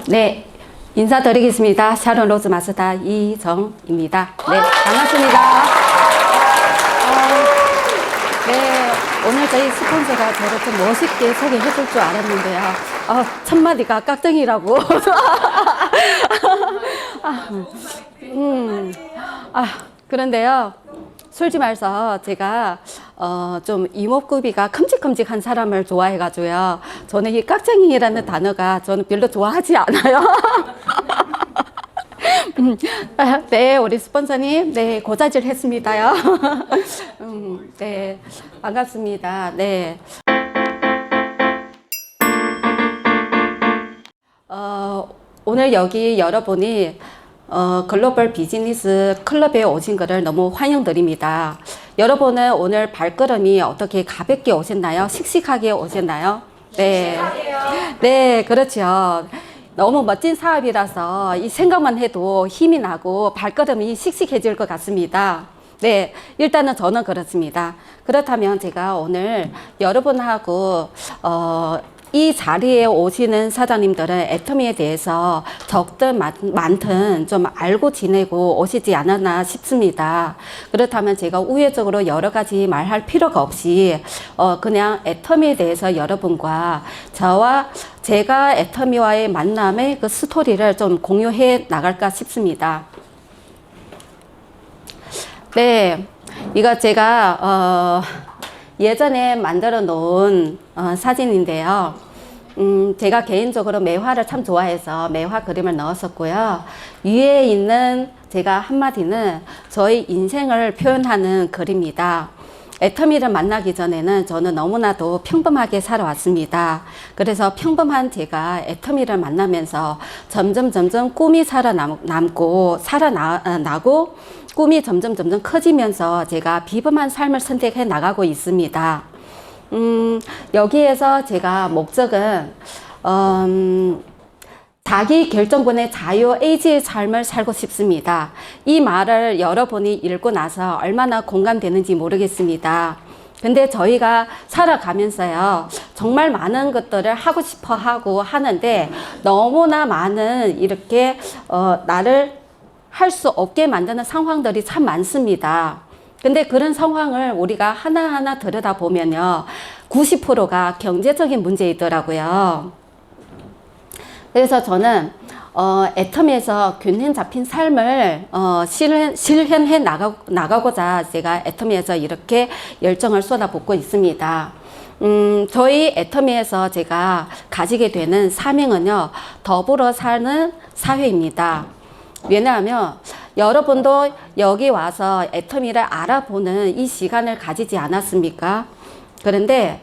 네, 인사드리겠습니다. 샤론 로즈 마스터 이정입니다. 네, 반갑습니다. 네, 오늘 저희 스폰서가 저를 좀 멋있게 소개해 줄 줄 알았는데요. 첫 마디가 깍등이라고. 그런데요. 솔직히 말해서 제가 좀 이목구비가 큼직큼직한 사람을 좋아해가지고요. 저는 이 깍쟁이라는 단어가 저는 별로 좋아하지 않아요. 네, 우리 스폰서님, 네, 고자질 했습니다요. 네, 반갑습니다. 네. 오늘 여기 여러분이 글로벌 비즈니스 클럽에 오신 것을 너무 환영드립니다. 여러분은 오늘 발걸음이 어떻게 가볍게 오셨나요? 씩씩하게 오셨나요? 네. 네, 그렇죠. 너무 멋진 사업이라서 이 생각만 해도 힘이 나고 발걸음이 씩씩해질 것 같습니다. 네, 일단은 저는 그렇습니다. 그렇다면 제가 오늘 여러분하고 이 자리에 오시는 사장님들은 애터미에 대해서 적든 많든 좀 알고 지내고 오시지 않았나 싶습니다. 그렇다면 제가 우회적으로 여러 가지 말할 필요가 없이 그냥 애터미에 대해서 여러분과 제가 애터미와의 만남의 그 스토리를 좀 공유해 나갈까 싶습니다. 네, 이거 제가 예전에 만들어 놓은 사진인데요. 제가 개인적으로 매화를 참 좋아해서 매화 그림을 넣었었고요. 위에 있는 제가 한마디는 저희 인생을 표현하는 글입니다. 애터미를 만나기 전에는 저는 너무나도 평범하게 살아왔습니다. 그래서 평범한 제가 애터미를 만나면서 점점 꿈이 살아나고 꿈이 점점 커지면서 제가 비범한 삶을 선택해 나가고 있습니다. 여기에서 제가 목적은 자기 결정권의 자유 에이지의 삶을 살고 싶습니다. 이 말을 여러분이 읽고 나서 얼마나 공감되는지 모르겠습니다. 근데 저희가 살아가면서요, 정말 많은 것들을 하고 싶어 하고 하는데 너무나 많은 이렇게 나를 할 수 없게 만드는 상황들이 참 많습니다. 근데 그런 상황을 우리가 하나하나 들여다보면요, 90%가 경제적인 문제이더라고요. 그래서 저는 애터미에서 균형 잡힌 삶을 실현해 나가고자 제가 애터미에서 이렇게 열정을 쏟아붓고 있습니다. 저희 애터미에서 제가 가지게 되는 사명은요, 더불어 사는 사회입니다. 왜냐하면 여러분도 여기 와서 애터미를 알아보는 이 시간을 가지지 않았습니까? 그런데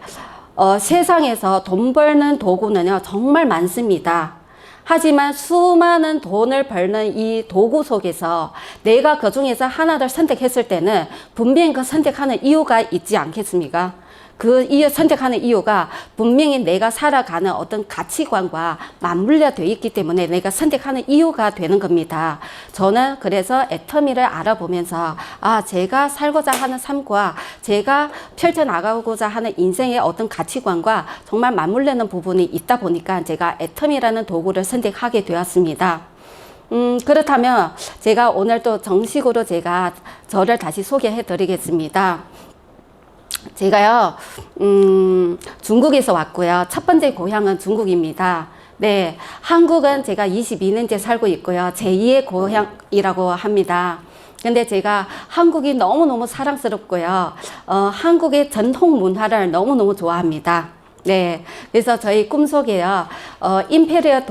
세상에서 돈 벌는 도구는요, 정말 많습니다. 하지만 수많은 돈을 벌는 이 도구 속에서 내가 그 중에서 하나를 선택했을 때는 분명히 그 선택하는 이유가 있지 않겠습니까? 그 선택하는 이유가 분명히 내가 살아가는 어떤 가치관과 맞물려 되어 있기 때문에 내가 선택하는 이유가 되는 겁니다. 저는 그래서 애터미를 알아보면서 제가 살고자 하는 삶과 제가 펼쳐나가고자 하는 인생의 어떤 가치관과 정말 맞물리는 부분이 있다 보니까 제가 애터미라는 도구를 선택하게 되었습니다. 그렇다면 제가 오늘 또 정식으로 제가 저를 다시 소개해 드리겠습니다. 제가요, 중국에서 왔고요. 첫 번째 고향은 중국입니다. 네, 한국은 제가 22년째 살고 있고요. 제2의 고향이라고 합니다. 근데 제가 한국이 너무너무 사랑스럽고요. 한국의 전통 문화를 너무너무 좋아합니다. 네, 그래서 저희 꿈속에요, 임페리어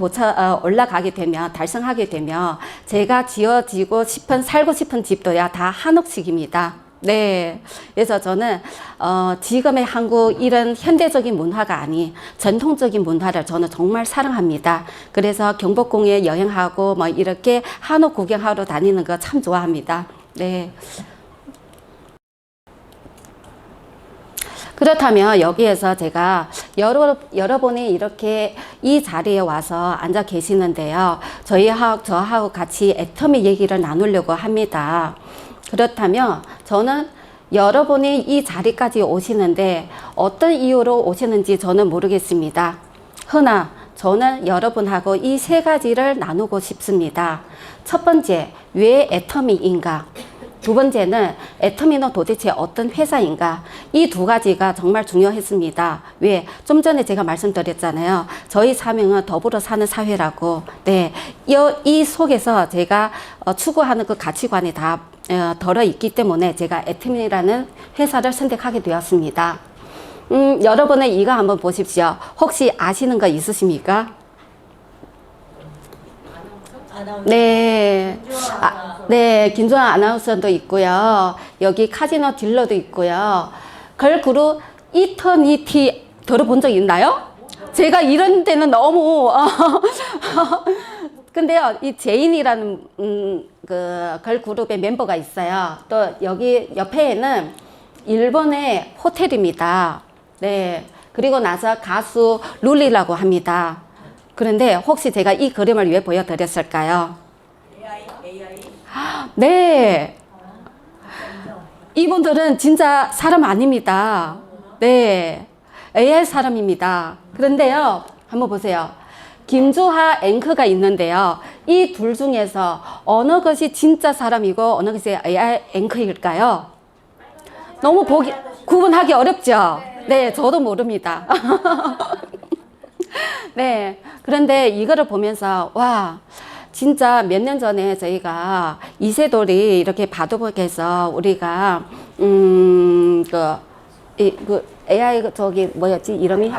올라가게 되면, 달성하게 되면, 제가 살고 싶은 집도야, 다 한옥식입니다. 네. 그래서 저는, 지금의 한국 이런 현대적인 문화가 아닌 전통적인 문화를 저는 정말 사랑합니다. 그래서 경복궁에 여행하고 뭐 이렇게 한옥 구경하러 다니는 거 참 좋아합니다. 네. 그렇다면 여기에서 제가 여러분이 이렇게 이 자리에 와서 앉아 계시는데요. 저하고 같이 애터미 얘기를 나누려고 합니다. 그렇다면 저는 여러분이 이 자리까지 오시는데 어떤 이유로 오시는지 저는 모르겠습니다. 허나 저는 여러분하고 이 세 가지를 나누고 싶습니다. 첫 번째, 왜 애터미인가? 두 번째는 애터미는 도대체 어떤 회사인가? 이 두 가지가 정말 중요했습니다. 왜? 좀 전에 제가 말씀드렸잖아요. 저희 사명은 더불어 사는 사회라고. 네, 이 속에서 제가 추구하는 그 가치관이 다 들어있기 때문에 제가 애터미라는 회사를 선택하게 되었습니다. 여러분은 이거 한번 보십시오. 혹시 아시는 거 있으십니까? 네. 네, 김주환 아나운서도 있고요. 여기 카지노 딜러도 있고요. 걸그룹 이터니티 들어본 적 있나요? 제가 이런 데는 너무 근데요, 이 제인이라는 그 걸그룹의 멤버가 있어요. 또 여기 옆에는 일본의 호텔입니다. 네. 그리고 나서 가수 룰리라고 합니다. 그런데 혹시 제가 이 그림을 왜 보여드렸을까요? AI? 네. 이분들은 진짜 사람 아닙니다. 네. AI 사람입니다. 그런데요, 한번 보세요. 김주하 앵커가 있는데요. 이 둘 중에서 어느 것이 진짜 사람이고 어느 것이 AI 앵커일까요? 너무 구분하기 어렵죠? 네, 저도 모릅니다. 네. 그런데 이거를 보면서, 와, 진짜 몇 년 전에 저희가 이세돌이 이렇게 바둑에서 우리가, AI 저기 뭐였지 이름이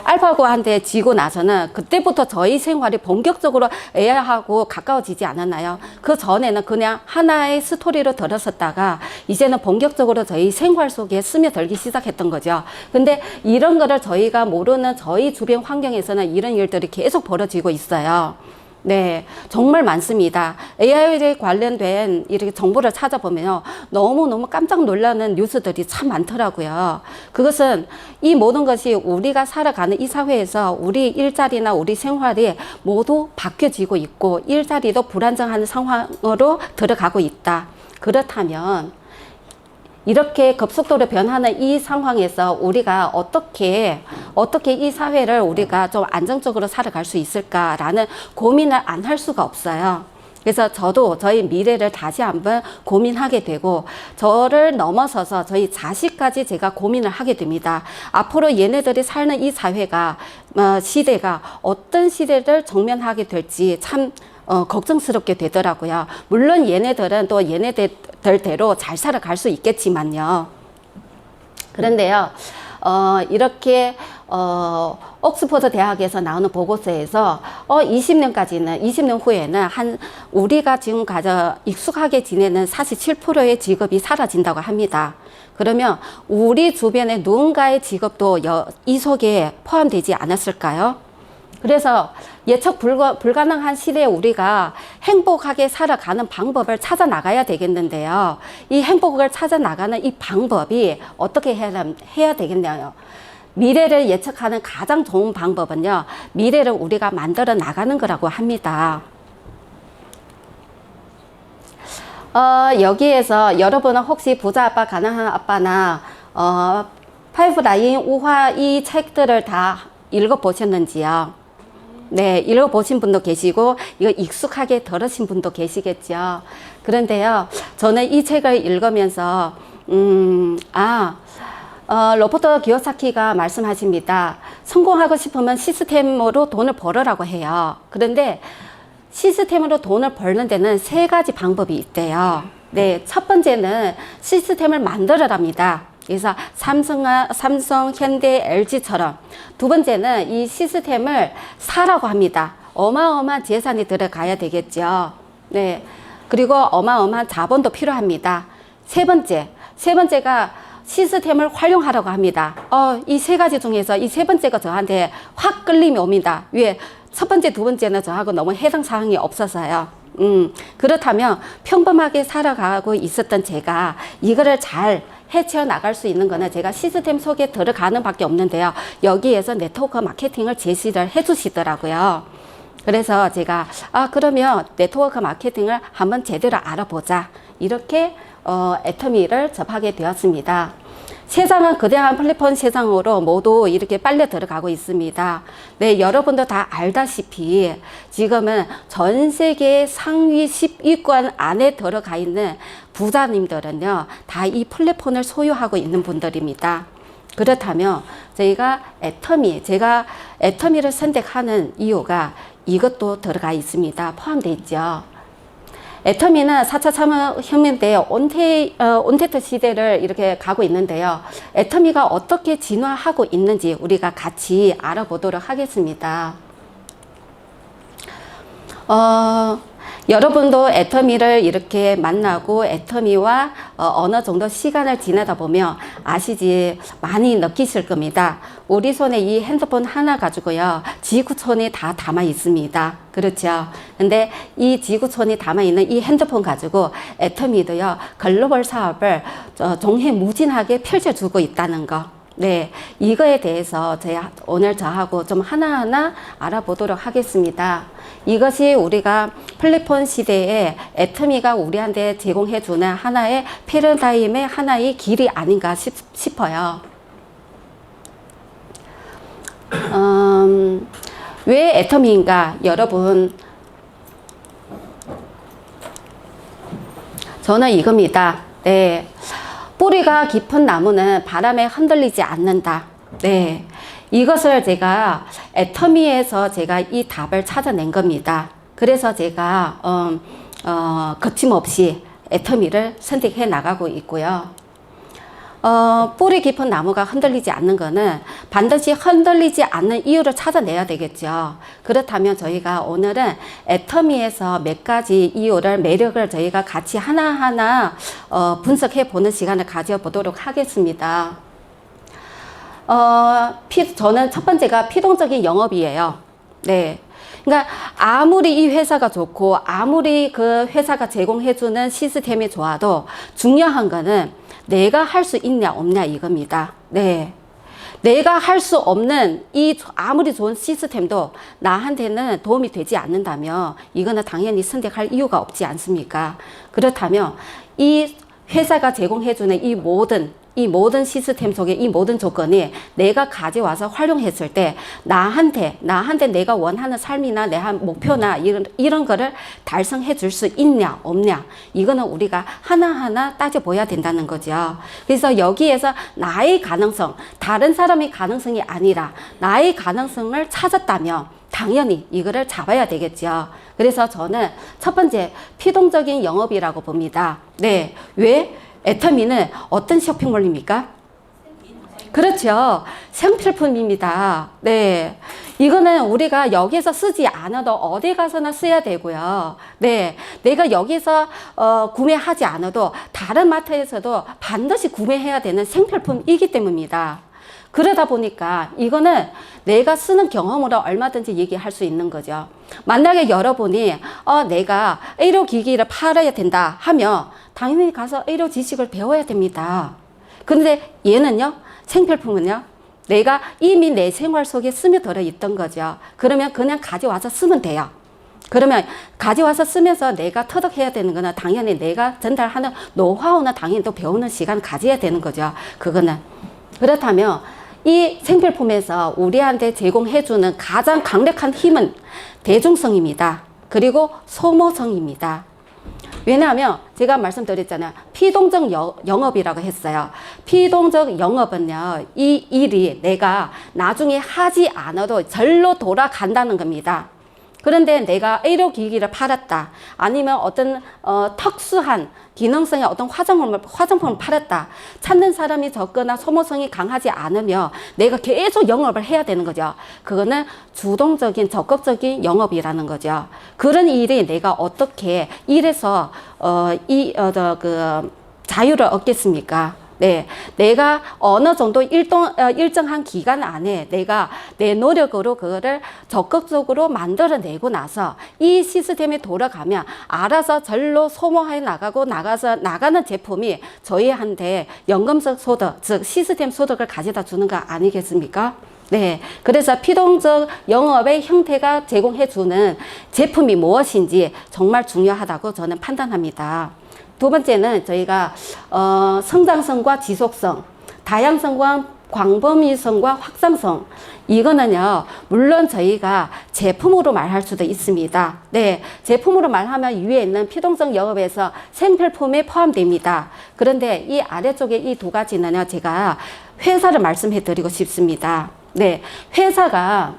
알파고한테 지고 나서는 그때부터 저희 생활이 본격적으로 AI하고 가까워지지 않았나요? 그 전에는 그냥 하나의 스토리로 들었었다가 이제는 본격적으로 저희 생활 속에 스며들기 시작했던 거죠. 근데 이런 거를 저희가 모르는 저희 주변 환경에서는 이런 일들이 계속 벌어지고 있어요. 네, 정말 많습니다. AI에 관련된 이렇게 정보를 찾아보면요. 너무너무 깜짝 놀라는 뉴스들이 참 많더라고요. 그것은 이 모든 것이 우리가 살아가는 이 사회에서 우리 일자리나 우리 생활이 모두 바뀌어지고 있고 일자리도 불안정한 상황으로 들어가고 있다. 그렇다면 이렇게 급속도로 변하는 이 상황에서 우리가 어떻게 이 사회를 우리가 좀 안정적으로 살아갈 수 있을까라는 고민을 안 할 수가 없어요. 그래서 저도 저희 미래를 다시 한번 고민하게 되고 저를 넘어서서 저희 자식까지 제가 고민을 하게 됩니다. 앞으로 얘네들이 사는 이 사회가 시대가 어떤 시대를直面하게 될지 참 걱정스럽게 되더라고요. 물론 얘네들은 또 얘네들대로 잘 살아갈 수 있겠지만요. 그런데요, 이렇게, 옥스퍼드 대학에서 나오는 보고서에서, 20년 후에는 우리가 지금 익숙하게 지내는 47%의 직업이 사라진다고 합니다. 그러면 우리 주변에 누군가의 직업도 이 속에 포함되지 않았을까요? 그래서 예측 불가능한 시대에 우리가 행복하게 살아가는 방법을 찾아 나가야 되겠는데요. 이 행복을 찾아 나가는 이 방법이 어떻게 해야 되겠냐요. 미래를 예측하는 가장 좋은 방법은요. 미래를 우리가 만들어 나가는 거라고 합니다. 여기에서 여러분은 혹시 부자 아빠, 가난한 아빠나 파이브라인 우화 이 책들을 다 읽어보셨는지요? 네, 읽어보신 분도 계시고 이거 익숙하게 들으신 분도 계시겠죠. 그런데요, 저는 이 책을 읽으면서 로버트 기요사키가 말씀하십니다. 성공하고 싶으면 시스템으로 돈을 벌으라고 해요. 그런데 시스템으로 돈을 벌는 데는 세 가지 방법이 있대요. 네, 첫 번째는 시스템을 만들어랍니다. 그래서 삼성, 현대, LG처럼. 두 번째는 이 시스템을 사라고 합니다. 어마어마한 재산이 들어가야 되겠죠. 네. 그리고 어마어마한 자본도 필요합니다. 세 번째가 시스템을 활용하라고 합니다. 이 세 가지 중에서 이 세 번째가 저한테 확 끌림이 옵니다. 왜? 첫 번째, 두 번째는 저하고 너무 해당 사항이 없어서요. 그렇다면 평범하게 살아가고 있었던 제가 이거를 잘 헤쳐 나갈 수 있는 거는 제가 시스템 속에 들어가는 밖에 없는데요. 여기에서 네트워크 마케팅을 제시를 해 주시더라고요. 그래서 제가 그러면 네트워크 마케팅을 한번 제대로 알아보자. 이렇게 애터미를 접하게 되었습니다. 세상은 거대한 플랫폼 세상으로 모두 이렇게 빨려 들어가고 있습니다. 네, 여러분도 다 알다시피 지금은 전 세계 상위 10위권 안에 들어가 있는 부자님들은요, 다 이 플랫폼을 소유하고 있는 분들입니다. 그렇다면 제가 애터미를 선택하는 이유가 이것도 들어가 있습니다. 포함되어 있죠. 애터미는 4차 산업혁명 때 온테트 시대를 이렇게 가고 있는데요. 애터미가 어떻게 진화하고 있는지 우리가 같이 알아보도록 하겠습니다. 여러분도 애터미를 이렇게 만나고 애터미와 어느 정도 시간을 지나다 보면 아시지 많이 느끼실 겁니다. 우리 손에 이 핸드폰 하나 가지고요, 지구촌이 다 담아 있습니다. 그렇죠? 근데 이 지구촌이 담아 있는 이 핸드폰 가지고 애터미도요, 글로벌 사업을 종횡무진하게 펼쳐주고 있다는 거. 네, 이거에 대해서 제가 오늘 저하고 좀 하나하나 알아보도록 하겠습니다. 이것이 우리가 플랫폼 시대에 애터미가 우리한테 제공해주는 하나의 패러다임의 하나의 길이 아닌가 싶어요. 왜 애터미인가? 여러분, 저는 이겁니다. 네. 뿌리가 깊은 나무는 바람에 흔들리지 않는다. 네. 이것을 제가 애터미에서 제가 이 답을 찾아낸 겁니다. 그래서 제가 거침없이 애터미를 선택해 나가고 있고요. 뿌리 깊은 나무가 흔들리지 않는 거는 반드시 흔들리지 않는 이유를 찾아내야 되겠죠. 그렇다면 저희가 오늘은 애터미에서 몇 가지 이유를, 매력을 저희가 같이 하나하나 분석해 보는 시간을 가져보도록 하겠습니다. 저는 첫 번째가 피동적인 영업이에요. 네. 그러니까 아무리 이 회사가 좋고 아무리 그 회사가 제공해주는 시스템이 좋아도 중요한 거는 내가 할 수 있냐 없냐 이겁니다. 네. 내가 할 수 없는 이 아무리 좋은 시스템도 나한테는 도움이 되지 않는다면 이거는 당연히 선택할 이유가 없지 않습니까? 그렇다면 이 회사가 제공해주는 이 모든 시스템 속에 이 모든 조건이 내가 가져와서 활용했을 때 나한테 내가 원하는 삶이나 내 목표나 이런 거를 달성해 줄 수 있냐 없냐, 이거는 우리가 하나하나 따져봐야 된다는 거죠. 그래서 여기에서 나의 가능성, 다른 사람의 가능성이 아니라 나의 가능성을 찾았다면 당연히 이거를 잡아야 되겠죠. 그래서 저는 첫 번째 피동적인 영업이라고 봅니다. 네. 왜? 애터미는 어떤 쇼핑몰입니까? 그렇죠. 생필품입니다. 네. 이거는 우리가 여기서 쓰지 않아도 어디 가서나 써야 되고요. 네. 내가 여기서 구매하지 않아도 다른 마트에서도 반드시 구매해야 되는 생필품이기 때문입니다. 그러다 보니까 이거는 내가 쓰는 경험으로 얼마든지 얘기할 수 있는 거죠. 만약에 여러분이 내가 의료기기를 팔아야 된다 하면 당연히 가서 의료 지식을 배워야 됩니다. 그런데 얘는요, 생필품은요, 내가 이미 내 생활 속에 스며들어 있던 거죠. 그러면 그냥 가져와서 쓰면 돼요. 그러면 가져와서 쓰면서 내가 터득해야 되는 거는 당연히 내가 전달하는 노하우는 당연히 또 배우는 시간 가져야 되는 거죠. 그거는. 그렇다면 이 생필품에서 우리한테 제공해주는 가장 강력한 힘은 대중성입니다. 그리고 소모성입니다. 왜냐하면 제가 말씀드렸잖아요. 피동적 영업이라고 했어요. 피동적 영업은요, 이 일이 내가 나중에 하지 않아도 절로 돌아간다는 겁니다. 그런데 내가 의료기기를 팔았다, 아니면 어떤 특수한 기능성의 어떤 화장품을 팔았다, 찾는 사람이 적거나 소모성이 강하지 않으며 내가 계속 영업을 해야 되는 거죠. 그거는 주동적인 적극적인 영업이라는 거죠. 그런 일이 내가 어떻게 일에서 자유를 얻겠습니까? 네, 내가 어느 정도 일정한 기간 안에 내가 내 노력으로 그거를 적극적으로 만들어내고 나서 이 시스템이 돌아가면 알아서 절로 소모해 나가는 제품이 저희한테 연금적 소득, 즉 시스템 소득을 가져다 주는 거 아니겠습니까? 네, 그래서 피동적 영업의 형태가 제공해주는 제품이 무엇인지 정말 중요하다고 저는 판단합니다. 두 번째는 저희가 성장성과 지속성, 다양성과 광범위성과 확장성, 이거는요, 물론 저희가 제품으로 말할 수도 있습니다. 네, 제품으로 말하면 위에 있는 피동성 영업에서 생필품에 포함됩니다. 그런데 이 아래쪽에 이 두 가지는요, 제가 회사를 말씀해 드리고 싶습니다. 네, 회사가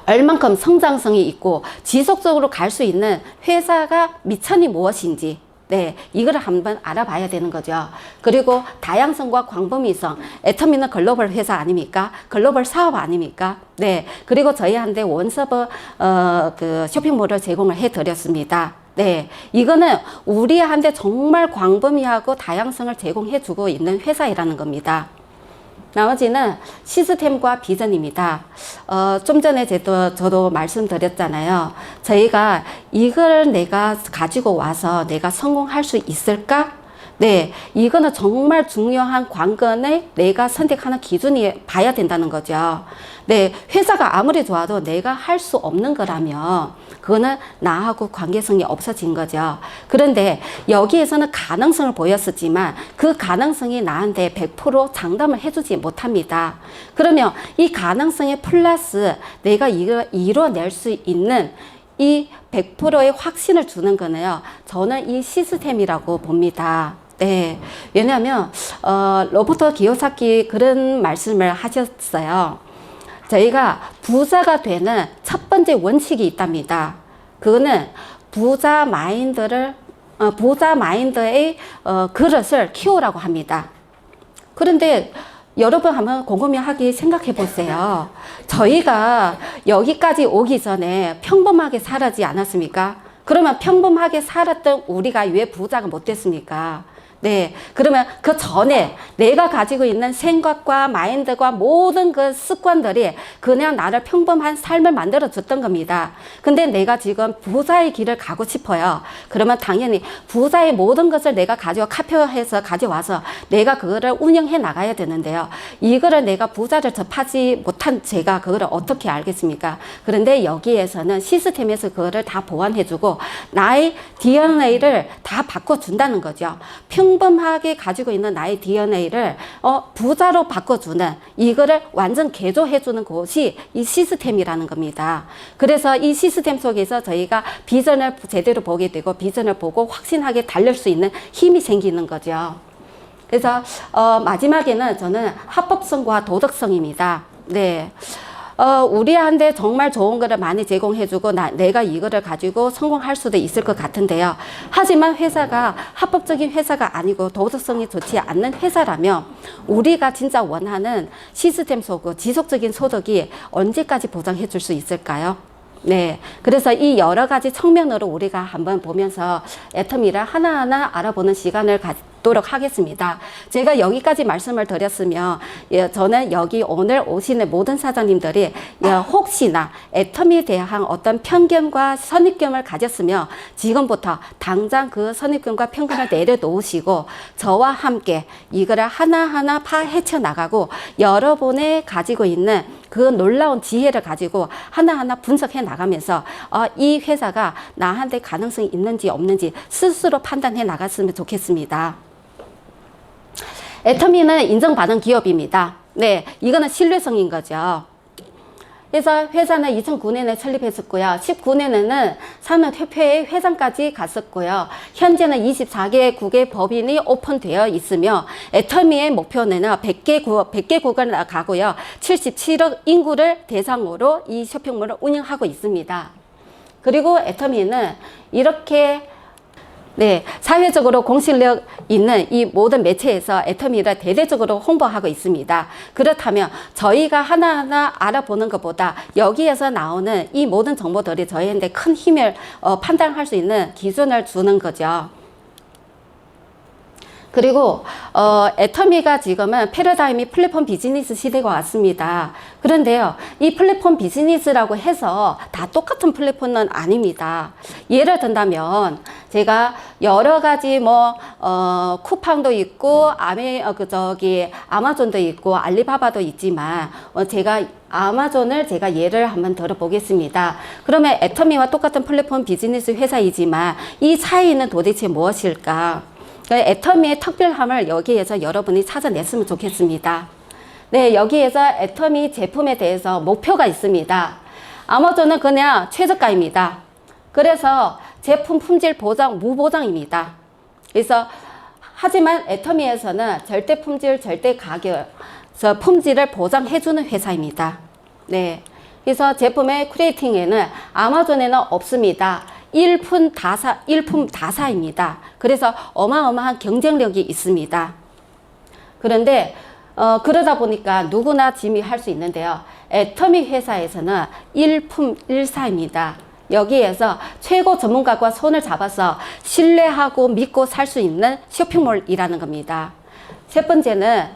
얼만큼 성장성이 있고 지속적으로 갈 수 있는 회사가 미천이 무엇인지, 네, 이걸 한번 알아봐야 되는 거죠. 그리고 다양성과 광범위성, 애터미는 글로벌 회사 아닙니까? 글로벌 사업 아닙니까? 네, 그리고 저희한테 원서버 그 쇼핑몰을 제공을 해드렸습니다. 네, 이거는 우리한테 정말 광범위하고 다양성을 제공해주고 있는 회사이라는 겁니다. 나머지는 시스템과 비전입니다. 좀 전에 저도 말씀드렸잖아요. 저희가 이걸 내가 가지고 와서 내가 성공할 수 있을까? 네, 이거는 정말 중요한 관건을 내가 선택하는 기준이 봐야 된다는 거죠. 네, 회사가 아무리 좋아도 내가 할 수 없는 거라면 그거는 나하고 관계성이 없어진 거죠. 그런데 여기에서는 가능성을 보였었지만 그 가능성이 나한테 100% 장담을 해주지 못합니다. 그러면 이 가능성에 플러스 내가 이뤄낼 수 있는 이 100%의 확신을 주는 거는요, 저는 이 시스템이라고 봅니다. 네, 왜냐하면 로버트 기요사키 그런 말씀을 하셨어요. 저희가 부자가 되는 첫 번째 원칙이 있답니다. 그거는 부자 마인드의 그릇을 키우라고 합니다. 그런데 여러분 한번 곰곰이하게 생각해 보세요. 저희가 여기까지 오기 전에 평범하게 살았지 않았습니까? 그러면 평범하게 살았던 우리가 왜 부자가 못 됐습니까? 네, 그러면 그 전에 내가 가지고 있는 생각과 마인드과 모든 그 습관들이 그냥 나를 평범한 삶을 만들어 줬던 겁니다. 근데 내가 지금 부자의 길을 가고 싶어요. 그러면 당연히 부자의 모든 것을 내가 카피해서 가져와서 내가 그거를 운영해 나가야 되는데요. 이거를 내가 부자를 접하지 못한 제가 그거를 어떻게 알겠습니까? 그런데 여기에서는 시스템에서 그거를 다 보완해주고 나의 DNA를 다 바꿔준다는 거죠. 평범하게 가지고 있는 나의 DNA를 부자로 바꿔주는, 이거를 완전 개조해주는 곳이 이 시스템이라는 겁니다. 그래서 이 시스템 속에서 저희가 비전을 제대로 보게 되고 비전을 보고 확신하게 달릴 수 있는 힘이 생기는 거죠. 그래서 마지막에는 저는 합법성과 도덕성입니다. 네. 우리한테 정말 좋은 거를 많이 제공해주고 내가 이거를 가지고 성공할 수도 있을 것 같은데요. 하지만 회사가 합법적인 회사가 아니고 도덕성이 좋지 않는 회사라면 우리가 진짜 원하는 시스템 속의 지속적인 소득이 언제까지 보장해 줄 수 있을까요? 네, 그래서 이 여러 가지 측면으로 우리가 한번 보면서 애터미를 하나하나 알아보는 시간을 갖도록 하겠습니다. 제가 여기까지 말씀을 드렸으면 저는 여기 오늘 오시는 모든 사장님들이 혹시나 애터미에 대한 어떤 편견과 선입견을 가졌으면 지금부터 당장 그 선입견과 편견을 내려놓으시고 저와 함께 이거를 하나하나 헤쳐 나가고 여러분의 가지고 있는 그 놀라운 지혜를 가지고 하나하나 분석해 나가면서 이 회사가 나한테 가능성이 있는지 없는지 스스로 판단해 나갔으면 좋겠습니다. 애터미는 인정받은 기업입니다. 네, 이거는 신뢰성인 거죠. 그래서 회사는 2009년에 설립했었고요. 19년에는 산업협회의 회장까지 갔었고요. 현재는 24개국의 법인이 오픈되어 있으며 애터미의 목표는 100개국을 가고요. 77억 인구를 대상으로 이 쇼핑몰을 운영하고 있습니다. 그리고 애터미는 이렇게 사회적으로 공신력 있는 이 모든 매체에서 애터미를 대대적으로 홍보하고 있습니다. 그렇다면 저희가 하나하나 알아보는 것보다 여기에서 나오는 이 모든 정보들이 저희한테 큰 힘을 판단할 수 있는 기준을 주는 거죠. 그리고 애터미가 지금은 패러다임이 플랫폼 비즈니스 시대가 왔습니다. 그런데요, 이 플랫폼 비즈니스라고 해서 다 똑같은 플랫폼은 아닙니다. 예를 든다면 제가 여러 가지 쿠팡도 있고 아마존도 있고 알리바바도 있지만 제가 아마존을 예를 한번 들어보겠습니다. 그러면 애터미와 똑같은 플랫폼 비즈니스 회사이지만 이 차이는 도대체 무엇일까? 그 애터미의 특별함을 여기에서 여러분이 찾아냈으면 좋겠습니다. 네, 여기에서 애터미 제품에 대해서 목표가 있습니다. 아마존은 그냥 최저가입니다. 그래서 제품 품질 보장 무보장입니다. 그래서 하지만 애터미에서는 절대 품질, 절대 가격, 품질을 보장해주는 회사입니다. 네, 그래서 제품의 크레이팅에는 아마존에는 없습니다. 일품 다사입니다. 그래서 어마어마한 경쟁력이 있습니다. 그런데 그러다 보니까 누구나 지미할 수 있는데요. 애터미 회사에서는 일품일사입니다. 여기에서 최고 전문가과 손을 잡아서 신뢰하고 믿고 살 수 있는 쇼핑몰이라는 겁니다. 세 번째는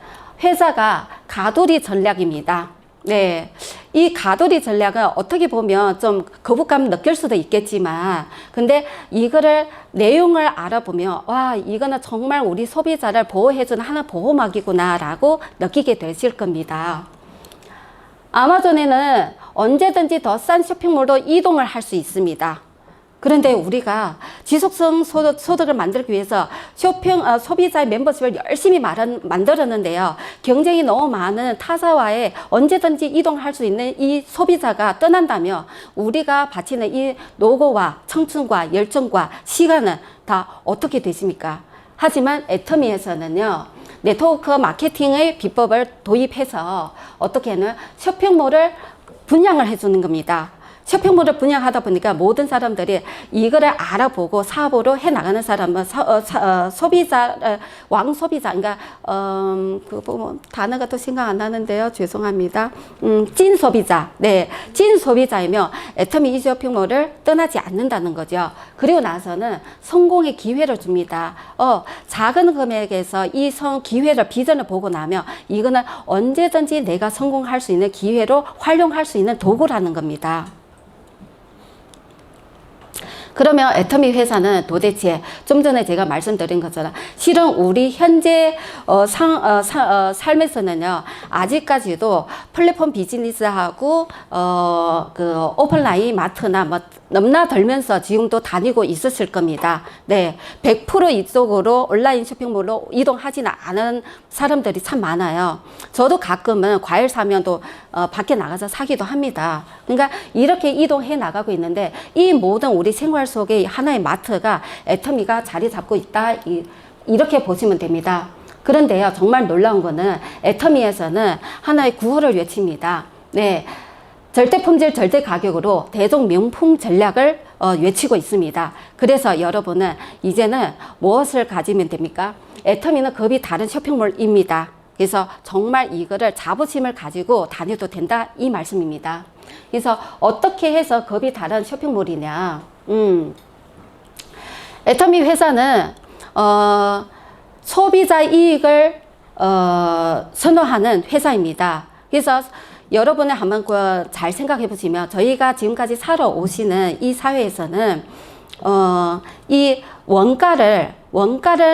회사가 가두리 전략입니다. 네, 이 가두리 전략은 어떻게 보면 좀 거부감 느낄 수도 있겠지만, 근데 이거를 내용을 알아보면 와, 이거는 정말 우리 소비자를 보호해주는 하나의 보호막이구나 라고 느끼게 되실 겁니다. 아마존에는 언제든지 더 싼 쇼핑몰로 이동을 할 수 있습니다. 그런데 우리가 지속성 소득을 만들기 위해서 소비자의 멤버십을 열심히 만들었는데요. 경쟁이 너무 많은 타사와의 언제든지 이동할 수 있는 이 소비자가 떠난다면 우리가 바치는 이 노고와 청춘과 열정과 시간은 다 어떻게 되십니까? 하지만 애터미에서는요, 네트워크 마케팅의 비법을 도입해서 어떻게 하는 쇼핑몰을 분양을 해주는 겁니다. 쇼핑몰을 분양하다 보니까 모든 사람들이 이거를 알아보고 사업으로 해 나가는 사람은 왕소비자, 그러니까 단어가 또 생각 안 나는데요. 죄송합니다. 찐 소비자, 네, 찐 소비자이며 애터미 이 쇼핑몰을 떠나지 않는다는 거죠. 그리고 나서는 성공의 기회를 줍니다. 작은 금액에서 이 기회를 비전을 보고 나면 이거는 언제든지 내가 성공할 수 있는 기회로 활용할 수 있는 도구라는 겁니다. 그러면 애터미 회사는 도대체 좀 전에 제가 말씀드린 것처럼 실은 우리 현재 삶에서는요, 아직까지도 플랫폼 비즈니스하고 그 오픈라인 마트나 뭐 넘나들면서 지금도 다니고 있었을 겁니다. 네, 100% 이쪽으로 온라인 쇼핑몰로 이동하지는 않은 사람들이 참 많아요. 저도 가끔은 과일 사면 또 밖에 나가서 사기도 합니다. 그러니까 이렇게 이동해 나가고 있는데 이 모든 우리 생활 속에 하나의 마트가 애터미가 자리 잡고 있다, 이렇게 보시면 됩니다. 그런데요, 정말 놀라운 거는 애터미에서는 하나의 구호를 외칩니다. 네, 절대 품질 절대 가격으로 대중 명품 전략을 외치고 있습니다. 그래서 여러분은 이제는 무엇을 가지면 됩니까? 애터미는 급이 다른 쇼핑몰입니다. 그래서 정말 이거를 자부심을 가지고 다녀도 된다, 이 말씀입니다. 그래서 어떻게 해서 급이 다른 쇼핑몰이냐? 애터미 회사는 소비자 이익을 선호하는 회사입니다. 그래서 여러분이 한번 잘 생각해 보시면 저희가 지금까지 살아오시는 이 사회에서는 이 원가를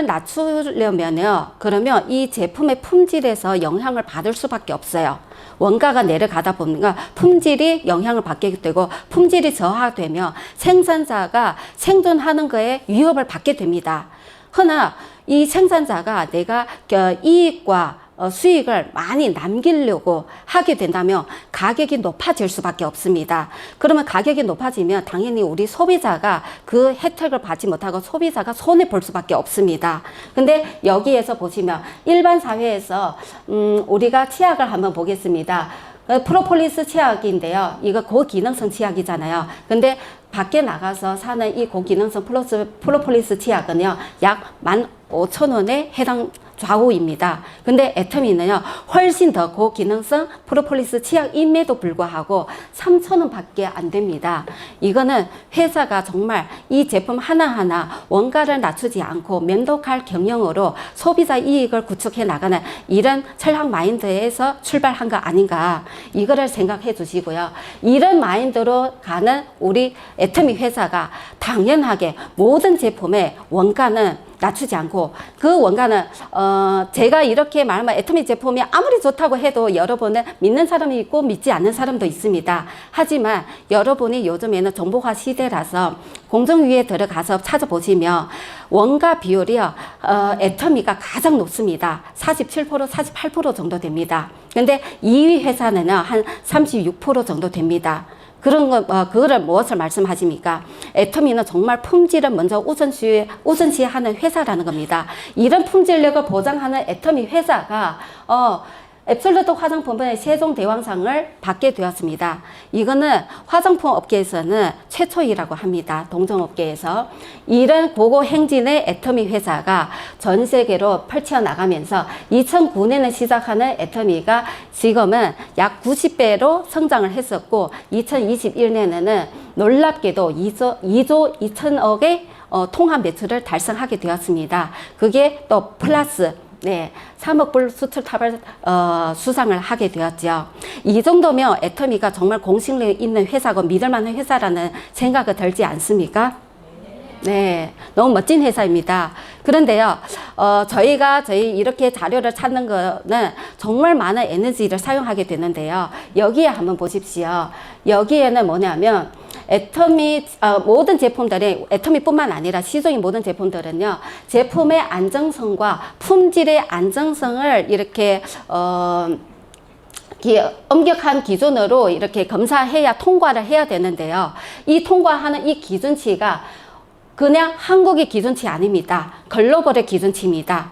낮추려면요, 그러면 이 제품의 품질에서 영향을 받을 수밖에 없어요. 원가가 내려가다 보니까 품질이 영향을 받게 되고, 품질이 저하되면 생산자가 생존하는 거에 위협을 받게 됩니다. 허나 이 생산자가 내가 이익과 수익을 많이 남기려고 하게 된다면 가격이 높아질 수밖에 없습니다. 그러면 가격이 높아지면 당연히 우리 소비자가 그 혜택을 받지 못하고 소비자가 손해 볼 수밖에 없습니다. 근데 여기에서 보시면 일반 사회에서 우리가 치약을 한번 보겠습니다. 프로폴리스 치약인데요. 이거 고기능성 치약이잖아요. 근데 밖에 나가서 사는 이 고기능성 프로폴리스 치약은요, 약 15,000원에 해당 좌우입니다. 근데 애터미는요, 훨씬 더 고기능성 프로폴리스 치약임에도 불구하고 3,000원 밖에 안 됩니다. 이거는 회사가 정말 이 제품 하나하나 원가를 낮추지 않고 면도칼 경영으로 소비자 이익을 구축해 나가는 이런 철학 마인드에서 출발한 거 아닌가, 이거를 생각해 주시고요. 이런 마인드로 가는 우리 애터미 회사가 당연하게 모든 제품의 원가는 낮추지 않고, 그 원가는 제가 이렇게 말하면 애터미 제품이 아무리 좋다고 해도 여러분은 믿는 사람이 있고 믿지 않는 사람도 있습니다. 하지만 여러분이 요즘에는 정보화 시대라서 공정위에 들어가서 찾아보시면 원가 비율이요, 애터미가 가장 높습니다. 47%, 48% 정도 됩니다. 근데 2위 회사는요, 한 36% 정도 됩니다. 그런 거, 그거를 무엇을 말씀하십니까? 애터미는 정말 품질을 먼저 우선시하는 회사라는 겁니다. 이런 품질력을 보장하는 애터미 회사가, 앱솔루트 화장품의 세종대왕상을 받게 되었습니다. 이거는 화장품 업계에서는 최초이라고 합니다. 동종업계에서. 이런 고고 행진의 애터미 회사가 전 세계로 펼쳐나가면서 2009년에 시작하는 애터미가 지금은 약 90배로 성장을 했었고 2021년에는 놀랍게도 2조 2천억의 통합 매출을 달성하게 되었습니다. 그게 또 플러스 3억 불 수출 탑을 수상을 하게 되었죠. 이 정도면 애터미가 정말 공신력 있는 회사고 믿을만한 회사라는 생각이 들지 않습니까? 네, 너무 멋진 회사입니다. 그런데요, 저희가 이렇게 자료를 찾는 거는 정말 많은 에너지를 사용하게 되는데요. 여기에 한번 보십시오. 여기에는 뭐냐면 애터미 모든 제품들이 애터미뿐만 아니라 시중의 모든 제품들은요, 제품의 안정성과 품질의 안정성을 이렇게 엄격한 기준으로 이렇게 검사해야 통과를 해야 되는데요. 이 통과하는 이 기준치가 그냥 한국의 기준치 아닙니다. 글로벌의 기준치입니다.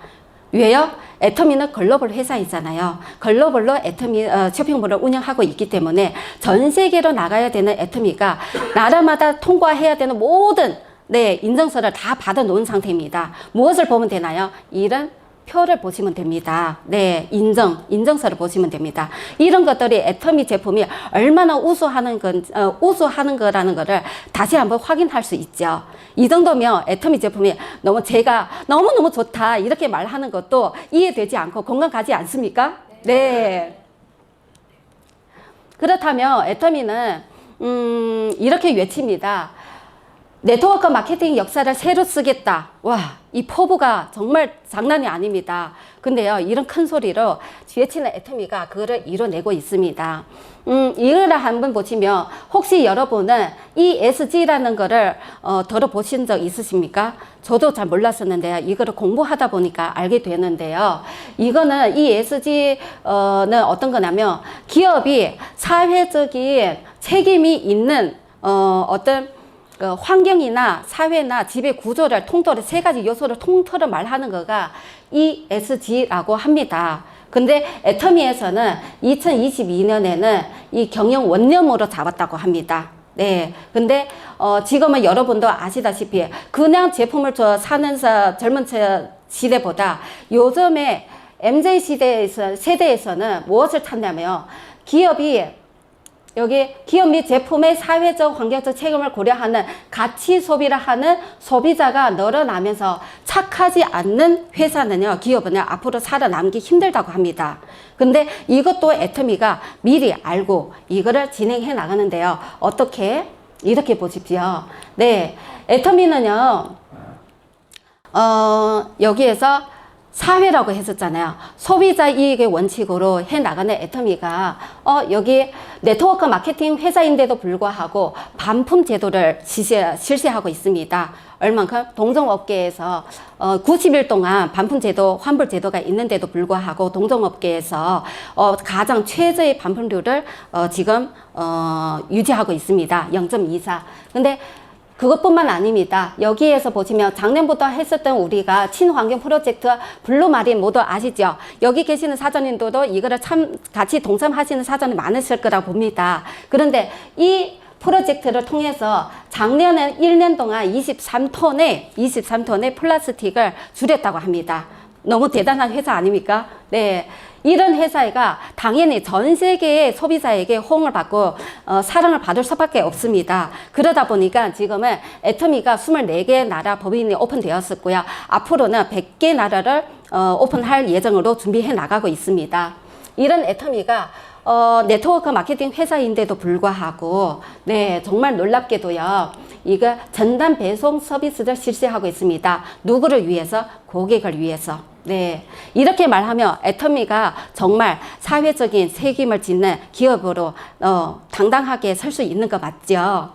왜요? 애터미는 글로벌 회사이잖아요. 글로벌로 애터미 쇼핑몰을 운영하고 있기 때문에 전 세계로 나가야 되는 애터미가 나라마다 통과해야 되는 모든 인증서를 다 받아 놓은 상태입니다. 무엇을 보면 되나요? 이런 표를 보시면 됩니다. 인증서를 보시면 됩니다. 이런 것들이 애터미 제품이 얼마나 우수하는 거라는 거를 다시 한번 확인할 수 있죠. 이 정도면 애터미 제품이 제가 너무너무 좋다 이렇게 말하는 것도 이해되지 않고 공감 가지 않습니까? 네. 그렇다면 애터미는 이렇게 외칩니다. 네트워크 마케팅 역사를 새로 쓰겠다. 와, 이 포부가 정말 장난이 아닙니다. 근데요, 이런 큰 소리로 외치는 애터미가 그거를 이뤄내고 있습니다. 이거를 한번 보시면 혹시 여러분은 ESG라는 거를 들어보신 적 있으십니까? 저도 잘 몰랐었는데요. 이거를 공부하다 보니까 알게 되는데요. 이거는 ESG는 어떤 거냐면 기업이 사회적인 책임이 있는 어떤 환경이나 사회나 지배 구조를 통틀어 세 가지 요소를 통틀어 말하는 거가 ESG라고 합니다. 근데 애터미에서는 2022년에는 이 경영 원념으로 잡았다고 합니다. 네. 근데 지금은 여러분도 아시다시피 그냥 제품을 사는 젊은 시대보다 요즘에 MZ 세대에서는 무엇을 찾냐면 기업이 여기 기업 및 제품의 사회적 환경적 책임을 고려하는 가치 소비를 하는 소비자가 늘어나면서 착하지 않는 회사는요, 기업은 앞으로 살아남기 힘들다고 합니다. 근데 이것도 애터미가 미리 알고 이거를 진행해 나가는데요. 어떻게? 이렇게 보십시오. 네. 애터미는요, 여기에서 사회라고 했었잖아요. 소비자 이익의 원칙으로 해 나가는 애터미가 여기 네트워크 마케팅 회사인데도 불구하고 반품 제도를 실시하고 있습니다. 얼만큼? 동종업계에서 90일 동안 반품 제도, 환불 제도가 있는데도 불구하고 동종업계에서 가장 최저의 반품률을 지금 유지하고 있습니다. 0.24. 근데 그것뿐만 아닙니다. 여기에서 보시면 작년부터 했었던 우리가 친환경 프로젝트 블루마린 모두 아시죠? 여기 계시는 사장님들도 이거를 같이 동참하시는 사장이 많으실 거라 봅니다. 그런데 이 프로젝트를 통해서 작년엔 1년 동안 23톤의 플라스틱을 줄였다고 합니다. 너무 대단한 회사 아닙니까? 네. 이런 회사가 당연히 전 세계의 소비자에게 호응을 받고 사랑을 받을 수밖에 없습니다. 그러다 보니까 지금은 애터미가 24개 나라 법인이 오픈되었었고요. 앞으로는 100개 나라를 오픈할 예정으로 준비해 나가고 있습니다. 이런 애터미가 네트워크 마케팅 회사인데도 불구하고 정말 놀랍게도요. 이거 전담 배송 서비스를 실시하고 있습니다. 누구를 위해서? 고객을 위해서. 네. 이렇게 말하면 애터미가 정말 사회적인 책임을 짓는 기업으로 당당하게 설 수 있는 거 맞죠?